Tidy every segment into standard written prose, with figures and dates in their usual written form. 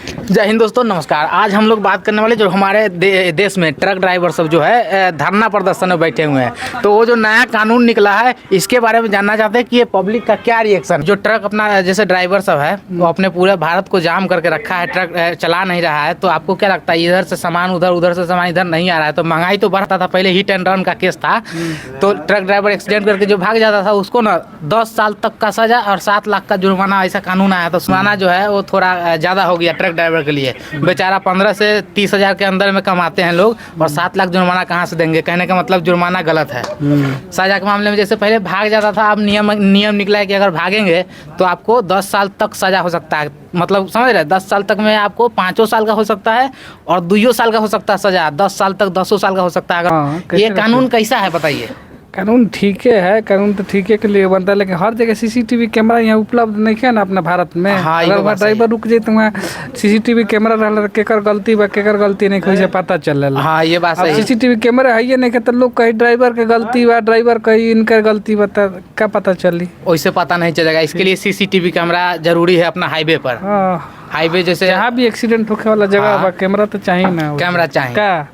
जय हिंद दोस्तों, नमस्कार। आज हम लोग बात करने वाले जो हमारे देश में ट्रक ड्राइवर सब जो है धरना प्रदर्शन में बैठे हुए हैं, तो वो जो नया कानून निकला है इसके बारे में जानना चाहते हैं कि ये पब्लिक का क्या रिएक्शन। जो ट्रक अपना जैसे ड्राइवर सब है वो अपने पूरे भारत को जाम करके रखा है, ट्रक चला नहीं रहा है, तो आपको क्या लगता है इधर से सामान उधर, उधर से सामान इधर नहीं आ रहा है, तो महंगाई तो बढ़ता था। पहले हिट एंड रन का केस था, तो ट्रक ड्राइवर एक्सीडेंट करके जो भाग जाता था उसको ना 10 साल तक का सजा और 7 लाख का जुर्माना, ऐसा कानून आया। तो सुनाना जो है वो थोड़ा ज़्यादा हो गया ट्रक ड्राइवर के लिए। बेचारा 15 से 30 हज़ार के अंदर में कमाते हैं लोग, और 7 लाख जुर्माना कहाँ से देंगे। कहने का मतलब जुर्माना गलत है। सजा के मामले में जैसे पहले भाग जाता था, अब नियम निकला है कि अगर भागेंगे तो आपको 10 साल तक सजा हो सकता है। मतलब समझ रहे, 10 साल तक में आपको 5 साल का हो सकता है और 2 साल का हो सकता है सजा। 10 साल तक 10 साल का हो सकता है। अगर ये कानून कैसा है बताइए। कानून ठीक है, कानून तो ठीक है के लिए बनता है, लेकिन हर जगह सीसीटीवी कैमरा यहाँ उपलब्ध नहीं है ना अपना भारत में। हाँ, अगर वहाँ ड्राइवर रुक जाए तो वहाँ सीसीटीवी कैमरा रहल, केकर गलती बा केकर गलती नहीं कोई पता चल। हाँ, ये बात सही है। सीसीटीवी कैमरा है ये नहीं कि तो लोग कहीं ड्राइवर के गलती बा, ड्राइवर कहीं इनकर गलती बता क्या पता चली, वैसे पता नहीं चलेगा। इसके लिए सीसीटीवी कैमरा जरूरी है अपना हाईवे पर। हाईवे जैसे जहाँ भी एक्सीडेंट होने वाला जगह बा कैमरा तो चाहिए ना, कैमरा चाहिए। क्या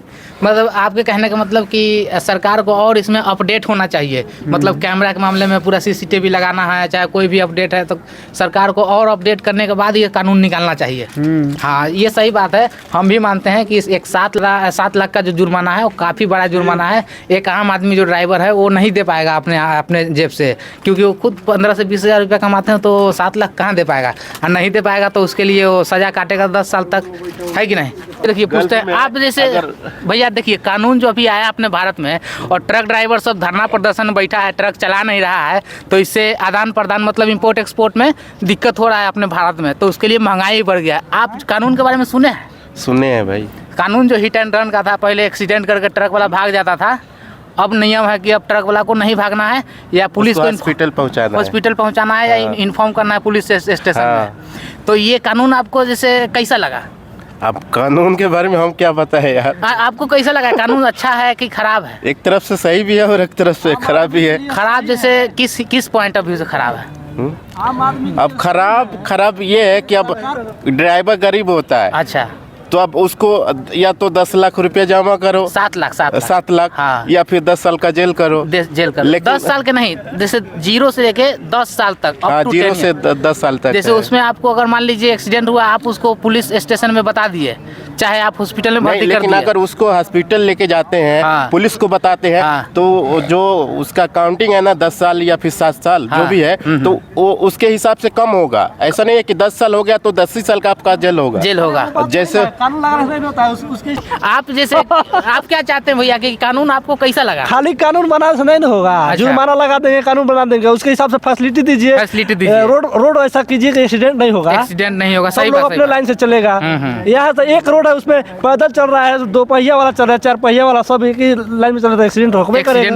मतलब आपके कहने का मतलब कि सरकार को और इसमें अपडेट होना चाहिए। मतलब कैमरा के मामले में पूरा सीसीटीवी लगाना है, चाहे कोई भी अपडेट है तो सरकार को और अपडेट करने के बाद ये कानून निकालना चाहिए। हाँ, ये सही बात है। हम भी मानते हैं कि एक 7 लाख का जो जुर्माना है वो काफ़ी बड़ा जुर्माना है। एक आम आदमी जो ड्राइवर है वो नहीं दे पाएगा अपने जेब से, क्योंकि वो खुद 15 से 20 हज़ार रुपये कमाते हैं, तो 7 लाख कहाँ दे पाएगा। और नहीं दे पाएगा तो उसके लिए वो सज़ा काटेगा 10 साल तक, है कि नहीं। देखिए पूछते हैं आप, जैसे भैया देखिए कानून जो अभी आया अपने भारत में, और ट्रक ड्राइवर सब धरना प्रदर्शन में बैठा है, ट्रक चला नहीं रहा है, तो इससे आदान प्रदान मतलब इंपोर्ट एक्सपोर्ट में दिक्कत हो रहा है अपने भारत में, तो उसके लिए महंगाई बढ़ गया। आप कानून के बारे में सुने हैं? सुने हैं भाई। कानून जो हिट एंड रन का था, पहले एक्सीडेंट करके ट्रक वाला भाग जाता था, अब नियम है कि अब ट्रक वाला को नहीं भागना है, या पुलिस को हॉस्पिटल पहुंचाना है, या इन्फॉर्म करना है पुलिस स्टेशन में। तो ये कानून आपको जैसे कैसा लगा? अब कानून के बारे में हम क्या पता है यार। आपको कैसा लगा? कानून अच्छा है कि खराब है? एक तरफ से सही भी है और एक तरफ से खराब भी है। खराब जैसे किस पॉइंट ऑफ व्यू से खराब है? अब खराब ये है कि अब ड्राइवर गरीब होता है। अच्छा, तो अब उसको या तो 10 लाख रुपया जमा करो, 7 लाख, हाँ। या फिर 10 साल का जेल करो। जेल करो। 10 साल के नहीं, जैसे 0 से लेके 10 साल तक। हाँ, 0 से 10 साल तक। जैसे उसमें आपको अगर मान लीजिए एक्सीडेंट हुआ, आप उसको पुलिस स्टेशन में बता दिए, चाहे आप हॉस्पिटल में भर्ती कर दिए, लेकिन अगर उसको हॉस्पिटल लेके जाते हैं, हाँ। पुलिस को बताते हैं, हाँ। तो जो उसका काउंटिंग है ना 10 साल या फिर 7 साल हाँ। जो भी है, तो वो उसके हिसाब से कम होगा। ऐसा नहीं है कि 10 साल हो गया तो 10 ही साल का आपका जेल होगा। जैसे आप जैसे आप क्या चाहते हैं भैया कि कानून आपको कैसा लगा? खाली कानून बनाने से नहीं ना होगा। अच्छा। जुर्माना लगा देंगे, कानून बना देंगे, उसके हिसाब से फैसिलिटी दीजिए। रोड ऐसा कीजिए कि एक्सीडेंट नहीं होगा। सही लोग अपने लाइन से चलेगा। यहाँ तो एक रोड है, उसमें पैदल चल रहा है, 2 पहिया वाला चल रहा है, 4 पहिया वाला, सब एक ही लाइन में चल रहा है, एक्सीडेंट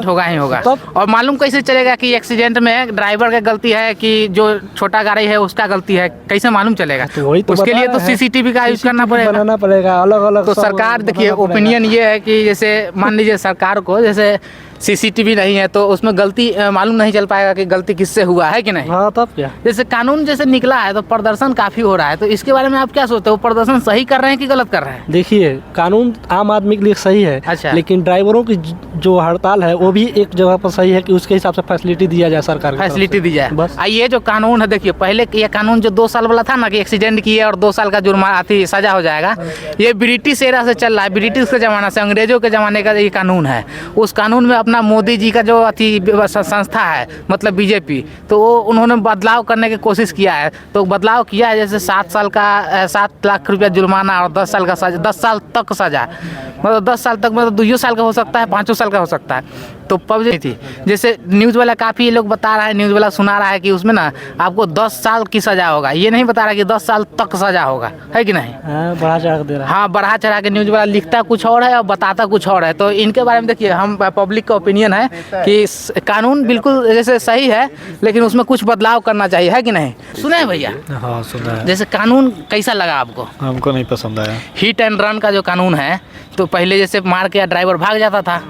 होगा ही होगा। और मालूम कैसे चलेगा कि एक्सीडेंट में ड्राइवर का गलती है कि जो छोटा गाड़ी है उसका गलती है? कैसे मालूम चलेगा? उसके लिए तो सीसीटीवी का यूज करना पड़ेगा। अलग। तो सरकार देखिए, ओपिनियन ये है कि जैसे मान लीजिए सरकार को जैसे सीसीटीवी नहीं है तो उसमें गलती मालूम नहीं चल पाएगा कि गलती किससे हुआ है कि नहीं। हाँ, तब क्या। जैसे कानून जैसे निकला है तो प्रदर्शन काफी हो रहा है, तो इसके बारे में आप क्या सोचते हो? प्रदर्शन सही कर रहे हैं कि गलत कर रहे हैं? देखिए, कानून आम आदमी के लिए सही है। अच्छा। लेकिन ड्राइवरों की जो हड़ताल है वो भी एक जगह पर सही है कि उसके हिसाब से फैसिलिटी दिया जाए, सरकार फैसिलिटी दी जाए। बस। ये जो कानून है, देखिए पहले ये कानून जो 2 साल वाला था ना कि एक्सीडेंट किए और 2 साल का जुर्माना सजा हो जाएगा, ये ब्रिटिश एरा से चल रहा है, ब्रिटिश के जमाना से, अंग्रेजों के जमाने का ये कानून है। उस कानून में अपना मोदी जी का जो संस्था है मतलब बीजेपी, तो वो उन्होंने बदलाव करने की कोशिश किया है। तो बदलाव किया है, जैसे 7 लाख रुपया जुर्माना और 10 साल का सजा, 10 साल तक सजा। मतलब 10 साल तक मतलब 2 साल का हो सकता है, 5 साल का हो सकता है। तो पब्लिक थी, जैसे न्यूज़ वाला काफ़ी लोग बता रहा है, न्यूज़ वाला सुना रहा है कि उसमें ना आपको 10 साल की सज़ा होगा, ये नहीं बता रहा कि 10 साल तक सज़ा होगा, है कि नहीं। बढ़ा चढ़ा दे रहा है। हाँ, बढ़ा चढ़ा के न्यूज़ वाला लिखता कुछ और है और बताता कुछ और है। तो इनके बारे में देखिए, हम पब्लिक का ओपिनियन है कि कानून बिल्कुल जैसे सही है, लेकिन उसमें कुछ बदलाव करना चाहिए, है कि नहीं। सुने भैया? हाँ, सुना है। जैसे कानून कैसा लगा आपको? हमको नहीं पसंद आया। हिट एंड रन का जो कानून है, तो पहले जैसे मार के ड्राइवर भाग जाता था,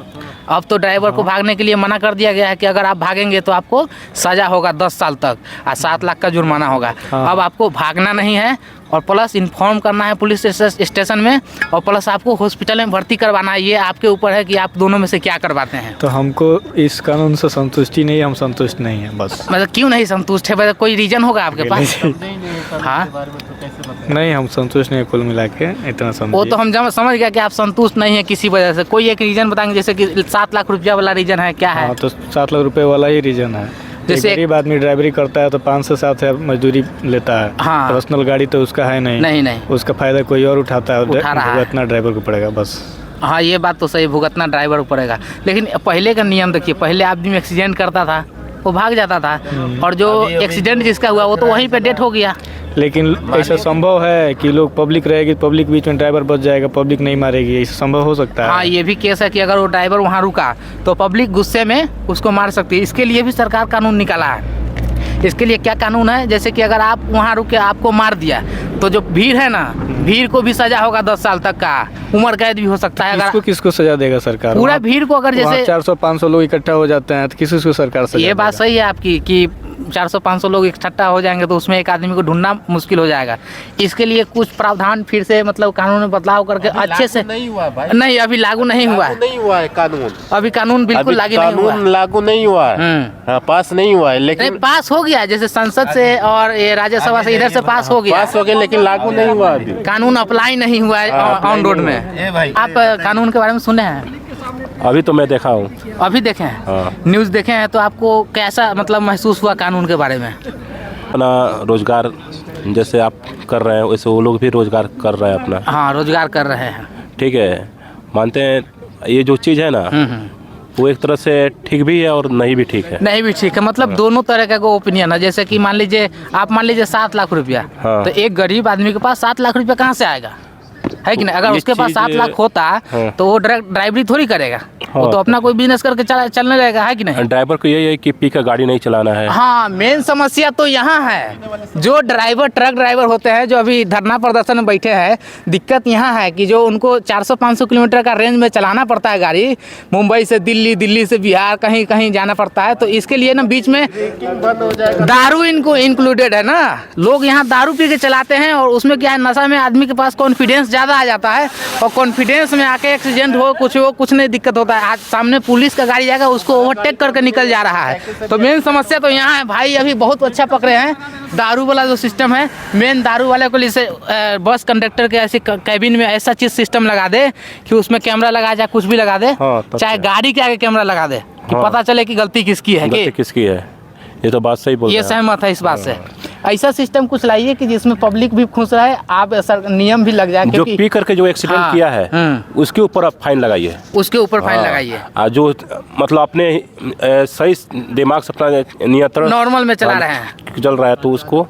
अब तो ड्राइवर को भागने के लिए मना कर दिया गया है कि अगर आप भागेंगे तो आपको सजा होगा 10 साल तक और 7 लाख का जुर्माना होगा। अब आपको भागना नहीं है, और प्लस इन्फॉर्म करना है पुलिस स्टेशन में, और प्लस आपको हॉस्पिटल में भर्ती करवाना है। ये आपके ऊपर है कि आप दोनों में से क्या करवाते हैं। तो हमको इस कानून से संतुष्टि नहीं है, हम संतुष्ट नहीं है बस। मतलब क्यों नहीं संतुष्ट है, मतलब कोई रीजन होगा आपके पास? हाँ नहीं, हम संतुष्ट नहीं है कुल मिला के, इतना वो तो हम समझ गया कि आप संतुष्ट नहीं है किसी वजह से। कोई एक रीजन बताएंगे, जैसे कि 7 लाख रुपया वाला रीजन है, क्या है? हाँ, तो 7 लाख रुपए वाला ही रीजन है। जैसे गरीब आदमी ड्राइवरी करता है तो 5 से 7 हज़ार मजदूरी लेता है। हाँ। पर्सनल गाड़ी तो उसका है नहीं, उसका फायदा कोई और उठाता है, भुगतना ड्राइवर को पड़ेगा बस। हाँ, ये बात तो सही, भुगतना ड्राइवर को पड़ेगा। लेकिन पहले का नियम देखिए, पहले आदमी एक्सीडेंट करता था वो भाग जाता था, और जो एक्सीडेंट जिसका हुआ वो तो वहीं पे डेथ हो गया। लेकिन ऐसा संभव है कि लोग पब्लिक रहेगी, पब्लिक बीच में ड्राइवर बच जाएगा, पब्लिक नहीं मारेगी, ऐसा संभव हो सकता है? हाँ, ये भी केस है कि अगर वो ड्राइवर वहाँ रुका तो पब्लिक गुस्से में उसको मार सकती है। इसके लिए भी सरकार कानून निकाला है। इसके लिए क्या कानून है, जैसे कि अगर आप वहाँ रुके आपको मार दिया तो जो भीड़ है ना, भीड़ को भी सजा होगा 10 साल तक का, उम्र कैद भी हो सकता है। अगर किसको सजा देगा सरकार? पूरा भीड़ को अगर जैसे 400-500 लोग इकट्ठा हो जाते हैं तो किसको सरकार सजा ये बात देगा? सही है आपकी कि 400-500 लोग इकट्ठा हो जाएंगे तो उसमें एक आदमी को ढूंढना मुश्किल हो जाएगा। इसके लिए कुछ प्रावधान फिर से मतलब कानून में बदलाव करके अच्छे से नहीं हुआ भाई, नहीं अभी लागू नहीं हुआ, नहीं हुआ है कानून। अभी कानून बिल्कुल लागू नहीं हुआ, लागू नहीं हुआ है, पास नहीं हुआ है, लेकिन नहीं पास हो गया, जैसे संसद से और ये राज्यसभा से इधर से पास हो गया, लेकिन लागू नहीं हुआ अभी। कानून अप्लाई नहीं हुआ है ऑन रोड में। आप कानून के बारे में सुने हैं? अभी तो मैं देखा हूँ। अभी देखे हैं? न्यूज़ देखे हैं, तो आपको कैसा मतलब महसूस हुआ कानून के बारे में? अपना रोजगार जैसे आप कर रहे हैं वैसे वो लोग भी रोजगार कर रहे हैं अपना। हाँ, रोजगार कर रहे हैं, ठीक है, मानते हैं ये जो चीज़ है ना वो एक तरह से ठीक भी है और नहीं भी ठीक है। नहीं भी ठीक है, मतलब दोनों तरह का ओपिनियन है। जैसे कि मान लीजिए 7 लाख रुपया, हाँ। तो एक गरीब आदमी के पास 7 लाख रुपया कहाँ से आएगा, है कि नहीं? अगर उसके पास 7 लाख होता हाँ। तो वो ड्राइवरी थोड़ी करेगा, हाँ। वो तो अपना कोई बिजनेस करके चलने रहेगा, है कि नहीं? ड्राइवर को यही है कि पी का गाड़ी नहीं चलाना है। हाँ, मेन समस्या तो यहाँ है। जो ड्राइवर ट्रक ड्राइवर होते हैं जो अभी धरना प्रदर्शन में बैठे हैं, दिक्कत यहाँ है कि जो उनको 400-500 किलोमीटर का रेंज में चलाना पड़ता है गाड़ी, मुंबई से दिल्ली, दिल्ली से बिहार, कहीं कहीं जाना पड़ता है, तो इसके लिए ना बीच में दारू इनको इंक्लूडेड है ना। लोग यहाँ दारू पी के चलाते हैं, और उसमें क्या है, नशा में आदमी के पास कॉन्फिडेंस ज़्यादा आ जाता है, और कॉन्फिडेंस में आके एक्सीडेंट हो कुछ नहीं दिक्कत होता है। आज सामने पुलिस का गाड़ी जाएगा, उसको ओवरटेक करके निकल जा रहा है। तो मेन समस्या तो यहाँ है भाई। अभी बहुत अच्छा पकड़े हैं दारू वाला जो सिस्टम है, मेन दारू वाले को जैसे बस कंडक्टर के ऐसे कैबिन में ऐसा चीज सिस्टम लगा दे कि उसमें कैमरा लगा जाए, कुछ भी लगा दे, चाहे गाड़ी के आगे कैमरा लगा दे कि पता चले कि गलती किसकी है, गलती किसकी है। ये तो बात सही बोल रहे हैं। ये सहमत है इस बात से। ऐसा सिस्टम कुछ लाइए कि जिसमें पब्लिक भी खुश रहे, आप नियम भी लग जाए। जो पी करके जो एक्सीडेंट हाँ, किया है उसके ऊपर आप फाइन लगाइए, उसके ऊपर फाइन लगाइए। जो मतलब अपने सही दिमाग से अपना नियंत्रण नॉर्मल में चला रहे हैं, चल रहा है तो उसको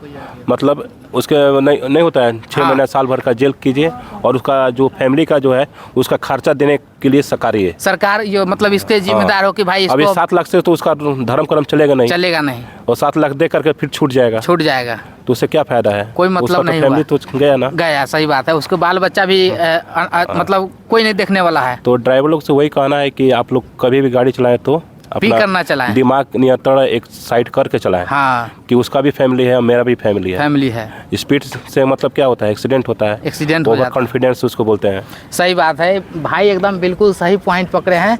मतलब उसके नहीं होता है 6 महीना साल भर का जेल कीजिए, और उसका जो फैमिली का जो है उसका खर्चा देने के लिए सरकार ये मतलब इसके जिम्मेदार हो कि भाई अभी 7 लाख से तो उसका धर्म कर्म चलेगा नहीं, और 7 लाख दे करके फिर छूट जाएगा तो उससे क्या फायदा है? कोई मतलब नहीं फैमिली तो गया ना, गया। सही बात है, उसके बाल बच्चा भी मतलब कोई नहीं देखने वाला है। तो ड्राइवर लोग से वही कहना है कि आप लोग कभी भी गाड़ी चलाएं तो पी करना चलाएं, दिमाग नियंत्रण एक साइड करके चलाएं। हाँ, कि उसका भी फैमिली है और मेरा भी फैमिली है। स्पीड से मतलब क्या होता है, एक्सीडेंट होता है, एक्सीडेंट हो जाता है, कॉन्फिडेंस उसको बोलते हैं। सही बात है भाई, एकदम बिल्कुल सही पॉइंट पकड़े हैं।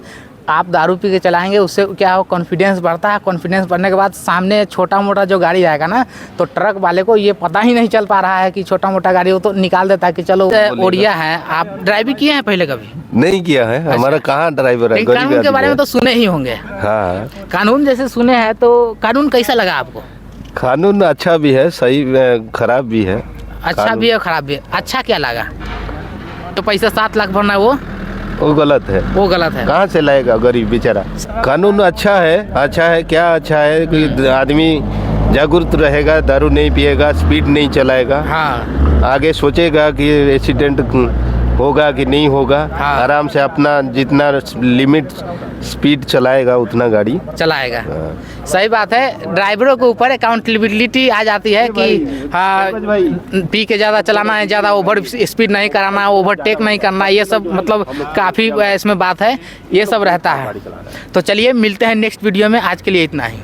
आप दारू पी के चलाएंगे, उससे क्या हो, कॉन्फिडेंस बढ़ता है। कॉन्फिडेंस बढ़ने के बाद सामने छोटा मोटा जो गाड़ी आएगा ना, तो ट्रक वाले को ये पता ही नहीं चल पा रहा है कि छोटा मोटा गाड़ी हो, तो निकाल देता है कि चलो ओडिया है। आप ड्राइविंग किए हैं पहले कभी? नहीं किया है, हमारा कहाँ ड्राइवर है। कानून के बारे में तो सुने ही होंगे। हाँ, कानून जैसे सुने हैं, तो कानून कैसा लगा आपको? कानून अच्छा भी है, सही खराब भी है। अच्छा भी है, खराब भी है। अच्छा क्या लगा? तो पैसा 7 लाख भरना वो गलत है, वो गलत है। कहाँ से लाएगा गरीब बेचारा? कानून अच्छा है क्या अच्छा है कि आदमी जागरूक रहेगा, दारू नहीं पिएगा, स्पीड नहीं चलाएगा, हाँ, आगे सोचेगा कि एक्सीडेंट होगा कि नहीं होगा। हाँ, आराम से अपना जितना लिमिट स्पीड चलाएगा उतना गाड़ी चलाएगा। सही बात है, ड्राइवरों के ऊपर अकाउंटेबिलिटी आ जाती है कि हाँ, पी के ज़्यादा चलाना है, ज़्यादा ओवर स्पीड नहीं कराना, ओवरटेक नहीं करना, ये सब मतलब काफ़ी इसमें बात है, ये सब रहता है। तो चलिए मिलते हैं नेक्स्ट वीडियो में, आज के लिए इतना ही।